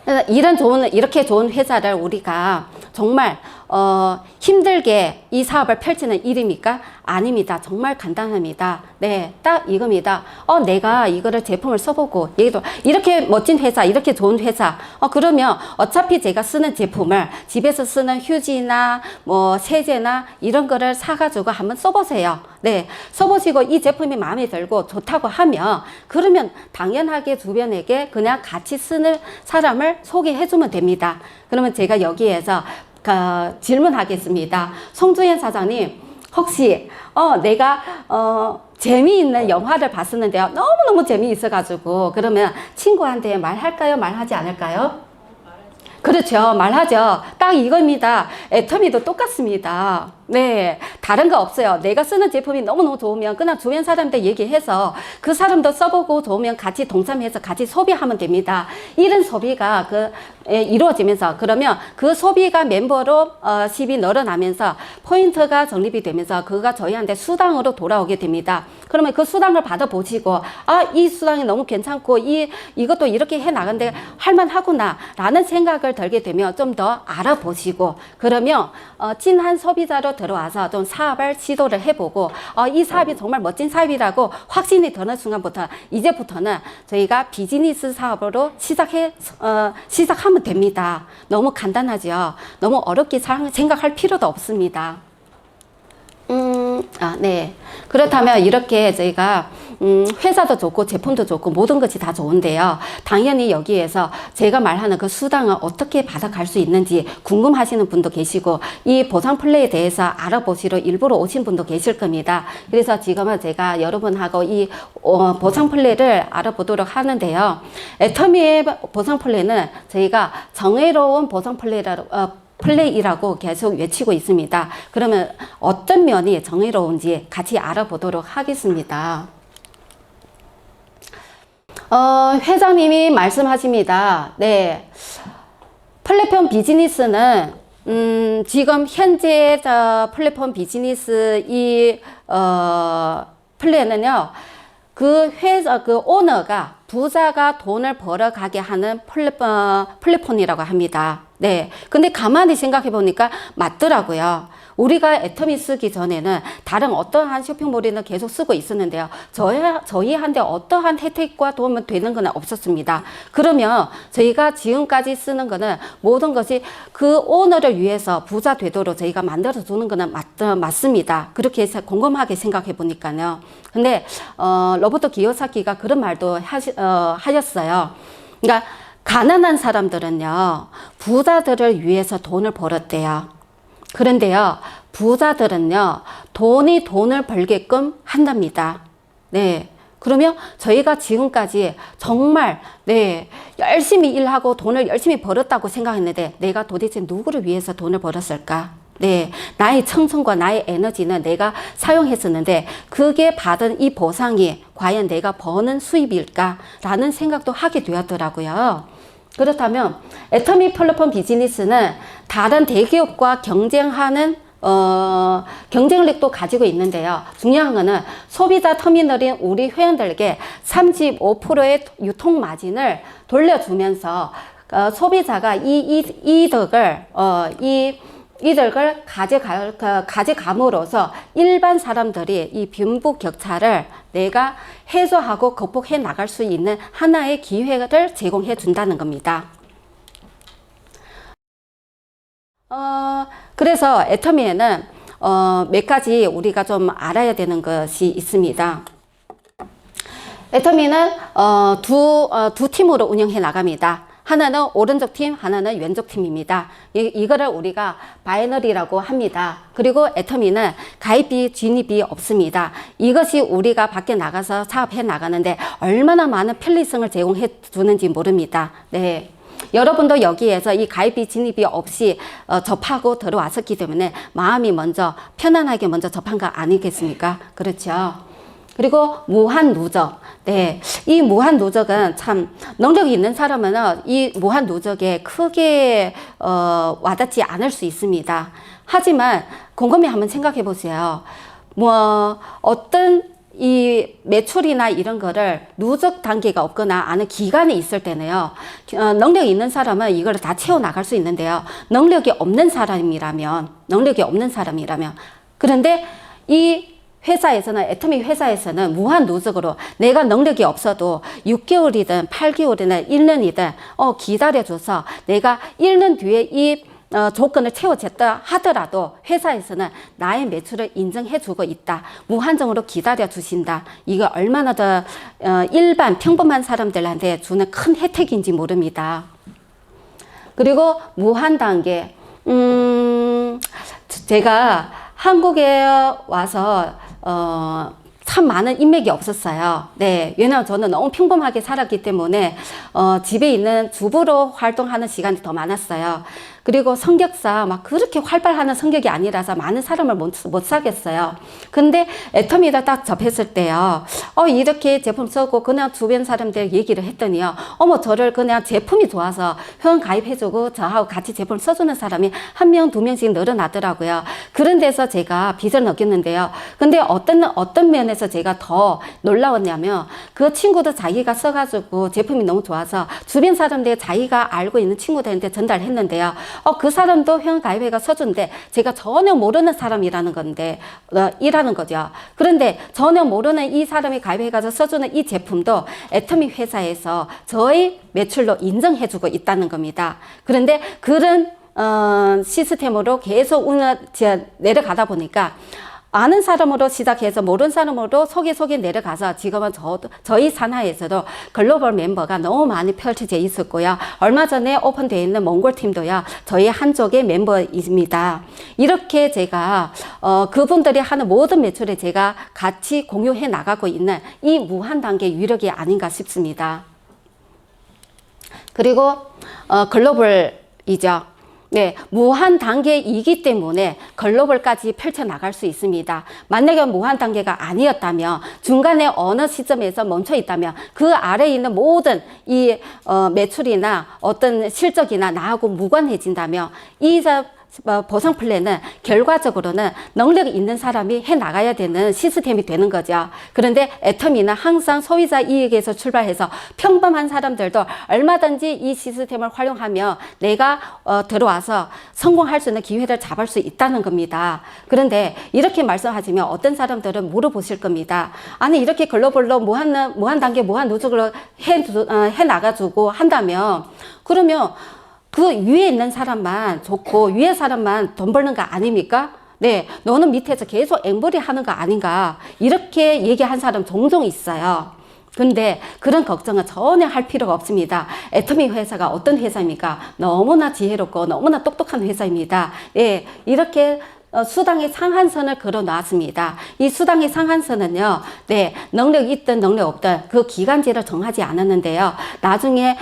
이렇게 좋은 회사를 우리가 정말 힘들게 이 사업을 펼치는 일입니까? 아닙니다. 정말 간단합니다. 네, 딱 이겁니다. 내가 이거를 제품을 써보고 얘도 이렇게 멋진 회사, 이렇게 좋은 회사. 그러면 어차피 제가 쓰는 제품을 집에서 쓰는 휴지나 뭐 세제나 이런 거를 사가지고 한번 써보세요. 네, 써보시고 이 제품이 마음에 들고 좋다고 하면 그러면 당연하게 주변에게 그냥 같이 쓰는 사람을 소개해주면 됩니다. 그러면 제가 여기에서 질문하겠습니다. 송주현 사장님, 혹시 내가 재미있는 영화를 봤었는데요. 너무너무 재미있어가지고 그러면 친구한테 말할까요? 말하지 않을까요? 그렇죠. 말하죠. 딱 이겁니다. 애터미도 똑같습니다. 네. 다른 거 없어요. 내가 쓰는 제품이 너무너무 좋으면 그냥 주변 사람들 얘기해서 그 사람도 써보고 좋으면 같이 동참해서 같이 소비하면 됩니다. 이런 소비가 이루어지면서 그러면 그 소비가 멤버로 십이 늘어나면서 포인트가 적립이 되면서 그가 저희한테 수당으로 돌아오게 됩니다. 그러면 그 수당을 받아보시고 이 수당이 너무 괜찮고 이것도 이렇게 해 나간데 할만하구나 라는 생각을 들게 되면 좀 더 알아보시고 그러면 진한 소비자로 들어와서 좀 사업을 시도를 해보고 이 사업이 정말 멋진 사업이라고 확신이 드는 순간부터 이제부터는 저희가 비즈니스 사업으로 시작하면 됩니다. 너무 간단하죠. 너무 어렵게 생각할 필요도 없습니다. 네. 그렇다면 이렇게 저희가 회사도 좋고 제품도 좋고 모든 것이 다 좋은데요. 당연히 여기에서 제가 말하는 그 수당을 어떻게 받아갈 수 있는지 궁금하시는 분도 계시고 이 보상 플랜에 대해서 알아보시러 일부러 오신 분도 계실 겁니다. 그래서 지금은 제가 여러분하고 이 보상 플랜을 알아보도록 하는데요. 애터미의 보상 플랜은 저희가 정의로운 보상 플레이라고 계속 외치고 있습니다. 그러면 어떤 면이 정의로운지 같이 알아보도록 하겠습니다. 회장님이 말씀하십니다. 네. 플랫폼 비즈니스는 지금 현재 플랫폼 비즈니스 플랜은요. 그 오너가 부자가 돈을 벌어가게 하는 플랫폼이라고 합니다. 네. 근데 가만히 생각해 보니까 맞더라고요. 우리가 애터미 쓰기 전에는 다른 어떠한 쇼핑몰에는 계속 쓰고 있었는데요. 저희한테 어떠한 혜택과 도움이 되는 건 없었습니다. 그러면 저희가 지금까지 쓰는 거는 모든 것이 그 오너를 위해서 부자 되도록 저희가 만들어 주는 거는 맞습니다. 그렇게 해서 곰곰하게 생각해 보니까요. 근데 로버토 기요사키가 그런 말도 하셨어요. 그러니까 가난한 사람들은요, 부자들을 위해서 돈을 벌었대요. 그런데요, 부자들은요, 돈을 벌게끔 한답니다. 네. 그러면 저희가 지금까지 정말, 네, 열심히 일하고 돈을 열심히 벌었다고 생각했는데, 내가 도대체 누구를 위해서 돈을 벌었을까? 네, 나의 청춘과 나의 에너지는 내가 사용했었는데 그게 받은 이 보상이 과연 내가 버는 수입일까라는 생각도 하게 되었더라고요. 그렇다면 애터미 플랫폼 비즈니스는 다른 대기업과 경쟁하는 경쟁력도 가지고 있는데요. 중요한 거는 소비자 터미널인 우리 회원들에게 35%의 유통 마진을 돌려주면서 소비자가 이득을 가져감으로써 일반 사람들이 이 빈부격차를 내가 해소하고 극복해 나갈 수 있는 하나의 기회를 제공해 준다는 겁니다. 그래서 애터미에는 몇 가지 우리가 좀 알아야 되는 것이 있습니다. 애터미는 두 팀으로 운영해 나갑니다. 하나는 오른쪽 팀, 하나는 왼쪽 팀입니다. 이거를 우리가 바이너리라고 합니다. 그리고 애터미는 가입비, 진입비 없습니다. 이것이 우리가 밖에 나가서 사업해 나가는데 얼마나 많은 편리성을 제공해 주는지 모릅니다. 네. 여러분도 여기에서 이 가입비, 진입비 없이 접하고 들어왔었기 때문에 마음이 먼저 편안하게 먼저 접한 거 아니겠습니까? 그렇죠. 그리고 무한 누적. 네. 이 무한 누적은 참 능력이 있는 사람은 이 무한 누적에 크게 와닿지 않을 수 있습니다. 하지만 곰곰이 한번 생각해 보세요. 어떤 이 매출이나 이런 거를 누적 단계가 없거나 아는 기간이 있을 때는요, 능력이 있는 사람은 이걸 다 채워나갈 수 있는데요. 능력이 없는 사람이라면, 그런데 이 회사에서는, 애터미 회사에서는 무한 누적으로 내가 능력이 없어도 6개월이든 8개월이든 1년이든 기다려줘서 내가 1년 뒤에 이 조건을 채워졌다 하더라도 회사에서는 나의 매출을 인정해주고 있다. 무한정으로 기다려주신다. 이거 얼마나 더 일반 평범한 사람들한테 주는 큰 혜택인지 모릅니다. 그리고 무한 단계. 제가 한국에 와서 참 많은 인맥이 없었어요. 네, 왜냐하면 저는 너무 평범하게 살았기 때문에 집에 있는 주부로 활동하는 시간이 더 많았어요. 그리고 성격상 막 그렇게 활발하는 성격이 아니라서 많은 사람을 못 사겠어요. 근데 애터미를 딱 접했을 때요, 이렇게 제품 쓰고 그냥 주변 사람들 얘기를 했더니요, 저를 그냥 제품이 좋아서 회원 가입해주고 저하고 같이 제품을 써주는 사람이 1명, 2명씩 늘어나더라고요. 그런 데서 제가 빚을 느꼈는데요. 근데 어떤 면에서 제가 더 놀라웠냐면, 그 친구도 자기가 써가지고 제품이 너무 좋아서 주변 사람들 자기가 알고 있는 친구들한테 전달했는데요. 그 사람도 회원 가입회가 써준데 제가 전혀 모르는 사람이라는 건데, 이라는 거죠. 그런데 전혀 모르는 이 사람이 가입해가지고 써주는 이 제품도 애터미 회사에서 저의 매출로 인정해주고 있다는 겁니다. 그런데 그런 시스템으로 계속 내려가다 보니까 아는 사람으로 시작해서 모르는 사람으로 속에 내려가서 지금은 저희 산하에서도 글로벌 멤버가 너무 많이 펼쳐져 있었고요. 얼마 전에 오픈되어 있는 몽골 팀도요, 저희 한쪽의 멤버입니다. 이렇게 제가 그분들이 하는 모든 매출에 제가 같이 공유해 나가고 있는 이 무한 단계 위력이 아닌가 싶습니다. 그리고 글로벌이죠. 네, 무한 단계이기 때문에 글로벌까지 펼쳐나갈 수 있습니다. 만약에 무한 단계가 아니었다면, 중간에 어느 시점에서 멈춰 있다면 그 아래에 있는 모든 이 매출이나 어떤 실적이나 나하고 무관해진다면 이 보상 플랜은 결과적으로는 능력이 있는 사람이 해 나가야 되는 시스템이 되는 거죠. 그런데 애터미는 항상 소비자 이익에서 출발해서 평범한 사람들도 얼마든지 이 시스템을 활용하며 내가 들어와서 성공할 수 있는 기회를 잡을 수 있다는 겁니다. 그런데 이렇게 말씀하시면 어떤 사람들은 물어보실 겁니다. 아니, 이렇게 글로벌로 무한 단계 무한 누적으로 해 나가지고 한다면, 그러면 그 위에 있는 사람만 좋고 위에 사람만 돈 벌는 거 아닙니까? 네, 너는 밑에서 계속 앵벌이 하는 거 아닌가? 이렇게 얘기한 사람 종종 있어요. 근데 그런 걱정은 전혀 할 필요가 없습니다. 애터미 회사가 어떤 회사입니까? 너무나 지혜롭고 너무나 똑똑한 회사입니다. 네, 이렇게 수당의 상한선을 걸어 놨습니다. 이 수당의 상한선은요, 네, 능력 있든 능력 없든 그 기간제를 정하지 않았는데요. 나중에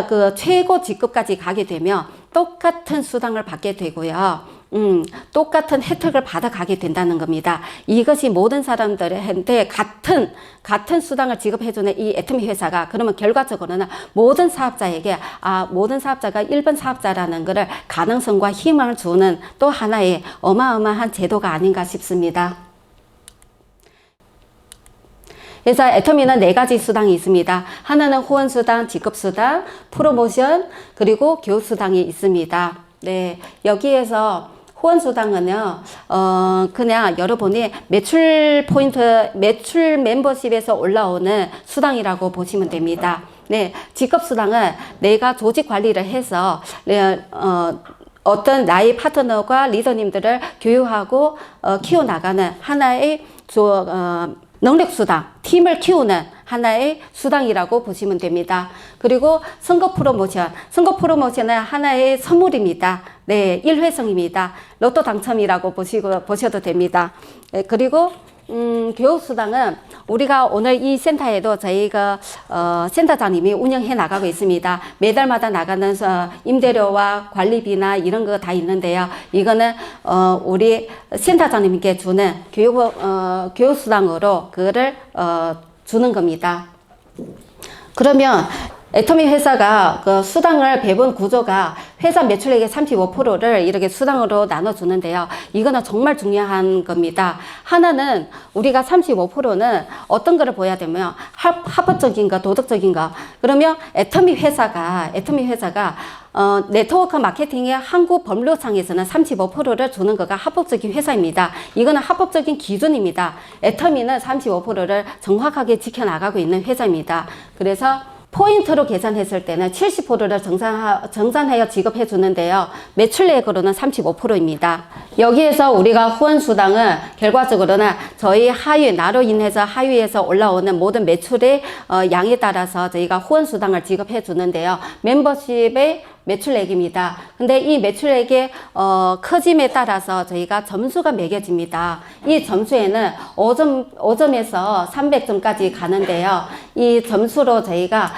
그 최고 직급까지 가게 되면 똑같은 수당을 받게 되고요. 똑같은 혜택을 받아가게 된다는 겁니다. 이것이 모든 사람들한테 같은 수당을 지급해주는 이 애터미 회사가, 그러면 결과적으로는 모든 사업자에게 모든 사업자가 1번 사업자라는 것을 가능성과 희망을 주는 또 하나의 어마어마한 제도가 아닌가 싶습니다. 그래서 애터미는 4가지 수당이 있습니다. 하나는 후원수당, 직급수당, 프로모션, 그리고 교수당이 있습니다. 네, 여기에서 후원수당은요, 그냥 여러분이 매출 멤버십에서 올라오는 수당이라고 보시면 됩니다. 네, 직급수당은 내가 조직 관리를 해서, 어떤 나의 파트너과 리더님들을 교육하고, 키워나가는 하나의 능력수당, 팀을 키우는 하나의 수당이라고 보시면 됩니다. 그리고 선거 프로모션은 하나의 선물입니다. 네, 일회성입니다. 로또 당첨이라고 보셔도 됩니다. 네, 그리고 교육수당은 우리가 오늘 이 센터에도 저희가 센터장님이 운영해 나가고 있습니다. 매달마다 나가는 임대료와 관리비나 이런 거 다 있는데요. 이거는 우리 센터장님께 주는 교육수당으로 그거를 주는 겁니다. 그러면 애터미 회사가 그 수당을 배분 구조가 회사 매출액의 35%를 이렇게 수당으로 나눠주는데요. 이거는 정말 중요한 겁니다. 하나는 우리가 35%는 어떤 거를 보여야 되면 합법적인가 도덕적인가. 그러면 애터미 회사가 네트워크 마케팅의 한국 법률상에서는 35%를 주는 거가 합법적인 회사입니다. 이거는 합법적인 기준입니다. 애터미는 35%를 정확하게 지켜나가고 있는 회사입니다. 그래서 포인트로 계산했을 때는 70%를 정산하여 지급해 주는데요. 매출액으로는 35%입니다. 여기에서 우리가 후원수당은 결과적으로는 저희 나로 인해서 하위에서 올라오는 모든 매출의 양에 따라서 저희가 후원수당을 지급해 주는데요. 멤버십의 매출액입니다. 근데 이 매출액의 커짐에 따라서 저희가 점수가 매겨집니다. 이 점수에는 5점에서 300점까지 가는데요. 이 점수로 저희가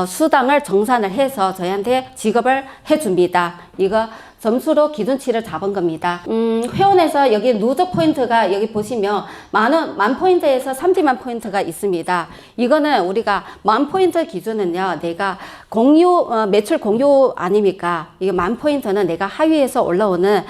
수당을 정산을 해서 저희한테 지급을 해줍니다. 이거 점수로 기준치를 잡은 겁니다. 회원에서 여기 누적 포인트가 여기 보시면 만 포인트에서 30만 포인트가 있습니다. 이거는 우리가 만 포인트 기준은요, 내가 매출 공유 아닙니까? 이게 만 포인트는 내가 하위에서 올라오는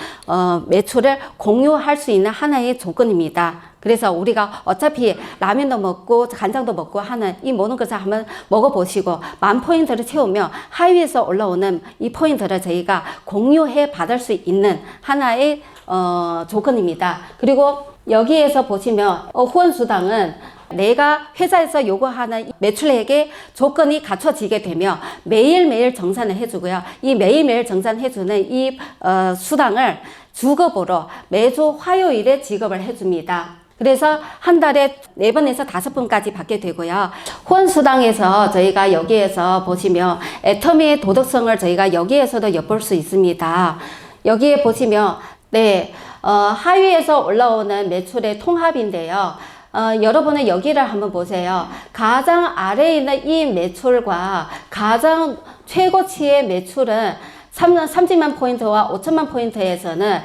매출을 공유할 수 있는 하나의 조건입니다. 그래서 우리가 어차피 라면도 먹고 간장도 먹고 하는 이 모든 것을 한번 먹어보시고 만 포인트를 채우면 하위에서 올라오는 이 포인트를 저희가 공유해 받을 수 있는 하나의 조건입니다. 그리고 여기에서 보시면 후원수당은 내가 회사에서 요구하는 매출액의 조건이 갖춰지게 되면 매일매일 정산을 해주고요. 이 매일매일 정산해주는 이 수당을 주급으로 매주 화요일에 지급을 해줍니다. 그래서 한 달에 4번에서 5번까지 받게 되고요. 후원수당에서 저희가 여기에서 보시면 애터미의 도덕성을 저희가 여기에서도 엿볼 수 있습니다. 여기에 보시면 하위에서 올라오는 매출의 통합인데요. 여러분은 여기를 한번 보세요. 가장 아래에 있는 이 매출과 가장 최고치의 매출은 30만 포인트와 5천만 포인트에서는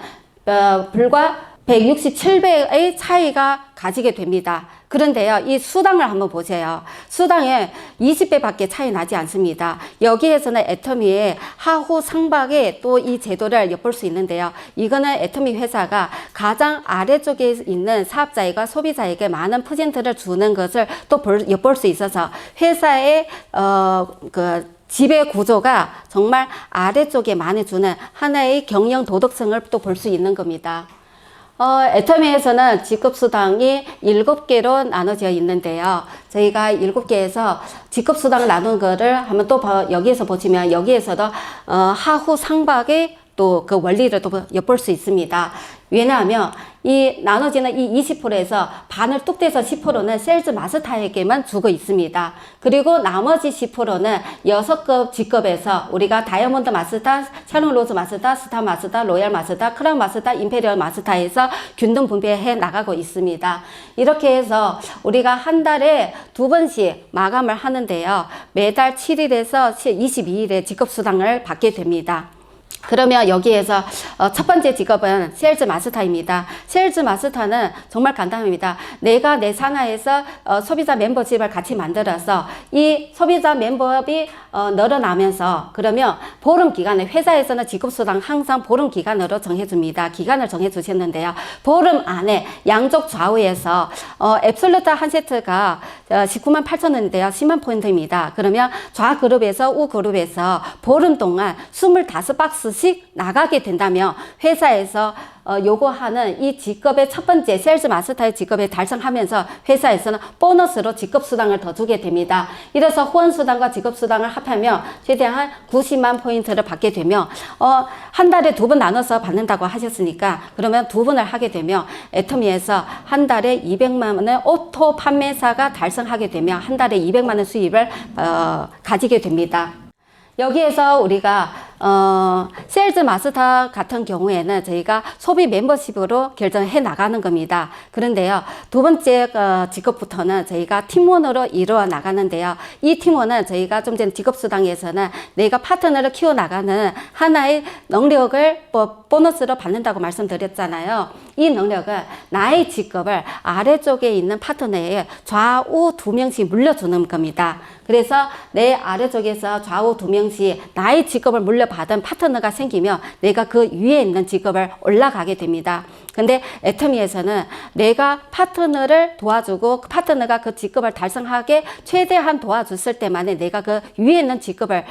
불과 167배의 차이가 가지게 됩니다. 그런데요, 이 수당을 한번 보세요. 수당에 20배 밖에 차이 나지 않습니다. 여기에서는 애터미의 하후 상박에 또 이 제도를 엿볼 수 있는데요. 이거는 애터미 회사가 가장 아래쪽에 있는 사업자에게 소비자에게 많은 퍼센트를 주는 것을 또 엿볼 수 있어서 회사의 지배 구조가 정말 아래쪽에 많이 주는 하나의 경영 도덕성을 또 볼 수 있는 겁니다. 애터미에서는 지급수당이 7개로 나눠져 있는데요. 저희가 7개에서 지급수당 나눈 거를 한번 또 여기에서 보시면 여기에서도 하후 상박의 또 그 원리를 또 엿볼 수 있습니다. 왜냐하면 이 나눠지는 이 20%에서 반을 뚝 떼서 10%는 세일즈 마스터에게만 주고 있습니다. 그리고 나머지 10%는 6급 직급에서 우리가 다이아몬드 마스터, 샤론 로즈 마스터, 스타 마스터, 로얄 마스터, 크라운 마스터, 임페리얼 마스터에서 균등 분배해 나가고 있습니다. 이렇게 해서 우리가 한 달에 2번씩 마감을 하는데요. 매달 7일에서 22일에 직급수당을 받게 됩니다. 그러면 여기에서 첫 번째 직업은 세일즈 마스터입니다. 세일즈 마스터는 정말 간단합니다. 내가 내 산하에서 소비자 멤버십을 같이 만들어서 이 소비자 멤버십이 늘어나면서 그러면 보름 기간에 회사에서는 지급수당 항상 보름 기간으로 정해줍니다. 기간을 정해주셨는데요. 보름 안에 양쪽 좌우에서 앱솔루트 한 세트가 19만 8천 원인데요. 10만 포인트입니다. 그러면 좌그룹에서 우그룹에서 보름 동안 25박스씩 나가게 된다면 회사에서 요구하는 이 직급의 첫 번째 세일즈 마스터의 직급에 달성하면서 회사에서는 보너스로 직급수당을 더 주게 됩니다. 이래서 후원수당과 직급수당을 합하면 최대한 90만 포인트를 받게 되면 한 달에 2번 나눠서 받는다고 하셨으니까 그러면 2번을 하게 되면 애터미에서 한 달에 200만 원의 오토 판매사가 달성하게 되면 한 달에 200만 원 수입을 가지게 됩니다. 여기에서 우리가 세일즈 마스터 같은 경우에는 저희가 소비 멤버십으로 결정해 나가는 겁니다. 그런데요, 두 번째 직업부터는 저희가 팀원으로 이루어 나가는데요. 이 팀원은 저희가 좀 전에 직업수당에서는 내가 파트너를 키워 나가는 하나의 능력을 보너스로 받는다고 말씀드렸잖아요. 이 능력은 나의 직급을 아래쪽에 있는 파트너에 좌우 2명씩 물려주는 겁니다. 그래서 내 아래쪽에서 좌우 2명씩 나의 직급을 물려받은 파트너가 생기면 내가 그 위에 있는 직급을 올라가게 됩니다. 근데 애터미에서는 내가 파트너를 도와주고 그 파트너가 그 직급을 달성하게 최대한 도와줬을 때만에 내가 그 위에 있는 직급을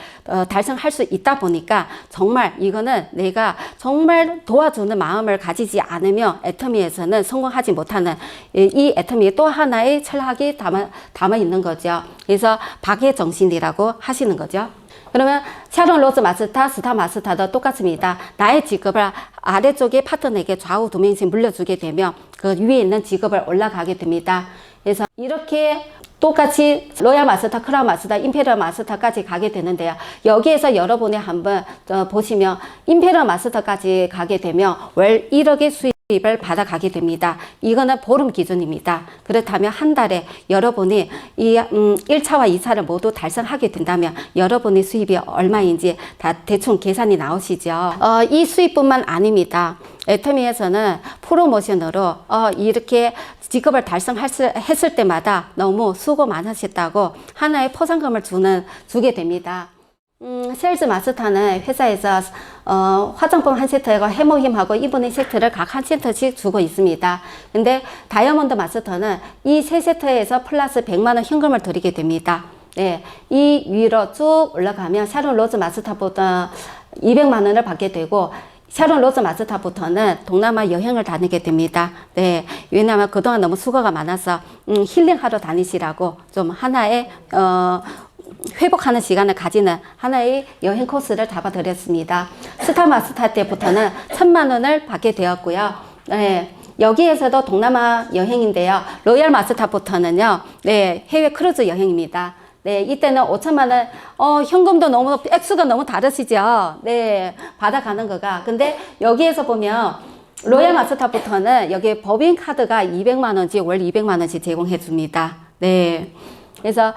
달성할 수 있다 보니까 정말 이거는 내가 정말 도와주는 마음을 가지지 않으면 애터미에서는 성공하지 못하는 이 애터미의 또 하나의 철학이 담아 있는 거죠. 그래서 박의 정신이라고 하시는 거죠. 그러면 샤론 로즈 마스터, 스타 마스터도 똑같습니다. 나의 직급을 아래쪽에 파트너에게 좌우 2명씩 물려주게 되면 그 위에 있는 직급을 올라가게 됩니다. 그래서 이렇게 똑같이 로얄 마스터, 크라운 마스터, 임페리얼 마스터까지 가게 되는데요. 여기에서 여러분이 한번 보시면 임페리얼 마스터까지 가게 되면 월 1억의 수입을 받아가게 됩니다. 이거는 보름 기준입니다. 그렇다면 한 달에 여러분이 이 1차와 2차를 모두 달성하게 된다면 여러분의 수입이 얼마인지 다 대충 계산이 나오시죠. 이 수입뿐만 아닙니다. 애터미에서는 프로모션으로 이렇게 직급을 달성했을 때마다 너무 수고 많으셨다고 하나의 포상금을 주게 됩니다. 세일즈 마스터는 회사에서 화장품 한 세트하고 해모힘하고 이브닝 세트를 각 한 세트씩 주고 있습니다. 근데 다이아몬드 마스터는 이 세 세트에서 플러스 100만원 현금을 드리게 됩니다. 네, 이 위로 쭉 올라가면 샤론 로즈 마스터보다 200만원을 받게 되고 샤론 로즈 마스터부터는 동남아 여행을 다니게 됩니다. 네, 왜냐하면 그동안 너무 수고가 많아서 힐링하러 다니시라고 좀 하나의 회복하는 시간을 가지는 하나의 여행 코스를 잡아드렸습니다. 스타 마스터 때부터는 1000만원을 받게 되었고요. 네, 여기에서도 동남아 여행인데요. 로얄 마스터부터는요, 네, 해외 크루즈 여행입니다. 네, 이때는 5천만원, 현금도 너무, 액수가 너무 다르시죠? 네, 받아가는 거가. 근데 여기에서 보면, 로얄 마스터부터는 여기 법인카드가 200만원씩, 월 200만원씩 제공해 줍니다. 네. 그래서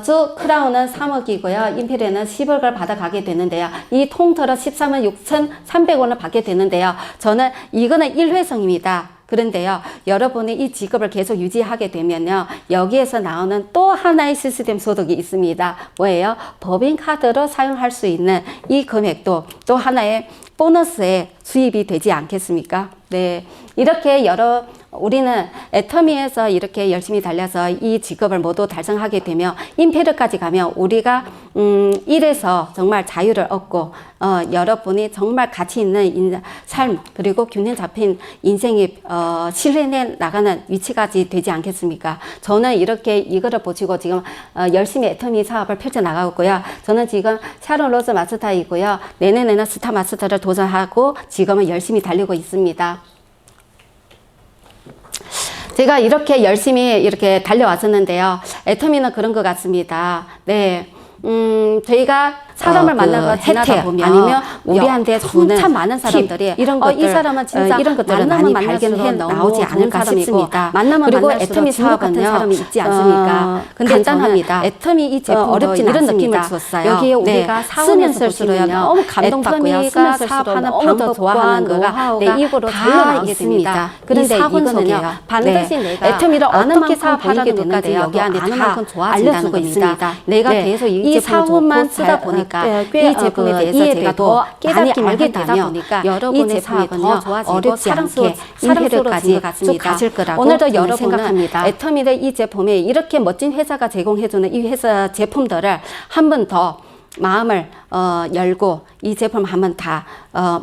쭉 크라운은 3억이고요. 임페리얼은 10억을 받아가게 되는데요. 이 통틀어 13만 6,300원을 받게 되는데요. 저는 이거는 1회성입니다. 그런데요, 여러분이 이 직업을 계속 유지하게 되면요, 여기에서 나오는 또 하나의 시스템 소득이 있습니다. 뭐예요? 법인카드로 사용할 수 있는 이 금액도 또 하나의 보너스의 수입이 되지 않겠습니까? 네. 이렇게 우리는 애터미에서 이렇게 열심히 달려서 이 직업을 모두 달성하게 되면 임페르까지 가면 우리가 일에서 정말 자유를 얻고 여러분이 정말 가치 있는 삶 그리고 균형 잡힌 인생이 실현해 나가는 위치까지 되지 않겠습니까? 저는 이렇게 이거를 보시고 지금 열심히 애터미 사업을 펼쳐 나가고요. 저는 지금 샤론 로즈 마스터이고요. 내년에는 스타 마스터를 도전하고 지금은 열심히 달리고 있습니다. 제가 이렇게 열심히 이렇게 달려왔었는데요. 애터미는 그런 것 같습니다. 네. 저희가 사람을 만나고 지나다 보면 아니면 우리한테 주는 참 많은 사람들이 이런 것들, 이 사람은 진짜 이런 것들을 많이 발견해 나오지 않을까 싶습니다. 만나면 그리고 애터미 사업은요, 사람이 있지 않습니까? 근데 간단합니다. 애터미 이 제품도 어렵진 이런 느낌을 주었어요. 여기에 우리가 쓰면 쓸수록 너무 감동받고요. 쓰면 사업하는 너무 더 좋아하는 거가 내 입으로 다 있습니다. 그런데 이거는요, 반드시 내가 애터미를 어떻게 사업하라는 것까지 여기 안에 다 알려주고 있습니다. 내가 계속 이 사업만 쓰다 보니까 이 제품에 대해서 제가 더 깨닫기 알게 되다 보니까 여러분의 사업은 더 좋아지고 사랑스러워까지 쭉 가실 거라고 오늘도 여러분은 생각합니다. 애터미의 이 제품이 이렇게 멋진 회사가 제공해주는 이 회사 제품들을 한 번 더 마음을 열고 이 제품 한번 다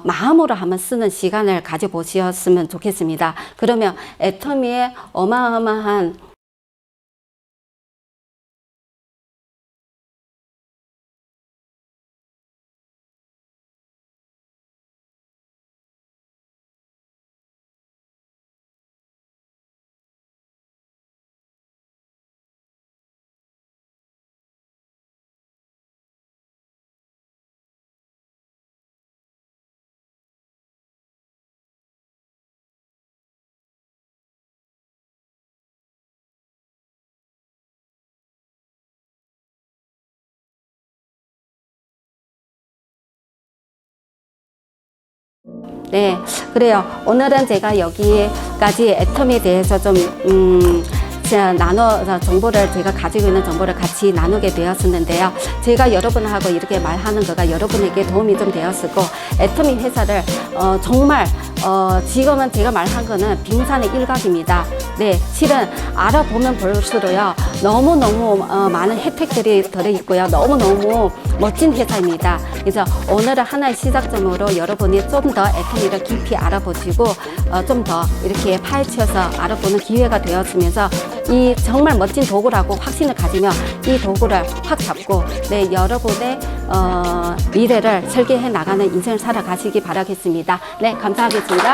마음으로 한번 쓰는 시간을 가져보셨으면 좋겠습니다. 그러면 애터미의 어마어마한 네, 그래요. 오늘은 제가 여기까지 애텀에 대해서 좀, 정보를 제가 가지고 있는 정보를 같이 나누게 되었었는데요. 제가 여러분하고 이렇게 말하는 거가 여러분에게 도움이 좀 되었고, 애터미 회사를, 정말, 지금은 제가 말한 거는 빙산의 일각입니다. 네, 실은 알아보면 볼수록요, 너무너무 많은 혜택들이 들어있고요. 너무너무 멋진 회사입니다. 그래서 오늘은 하나의 시작점으로 여러분이 좀 더 애터미를 깊이 알아보시고, 좀 더 이렇게 파헤쳐서 알아보는 기회가 되었으면서, 이 정말 멋진 도구라고 확신을 가지며 이 도구를 확 잡고, 네, 여러분의 미래를 설계해 나가는 인생을 살아가시기 바라겠습니다. 네, 감사하겠습니다.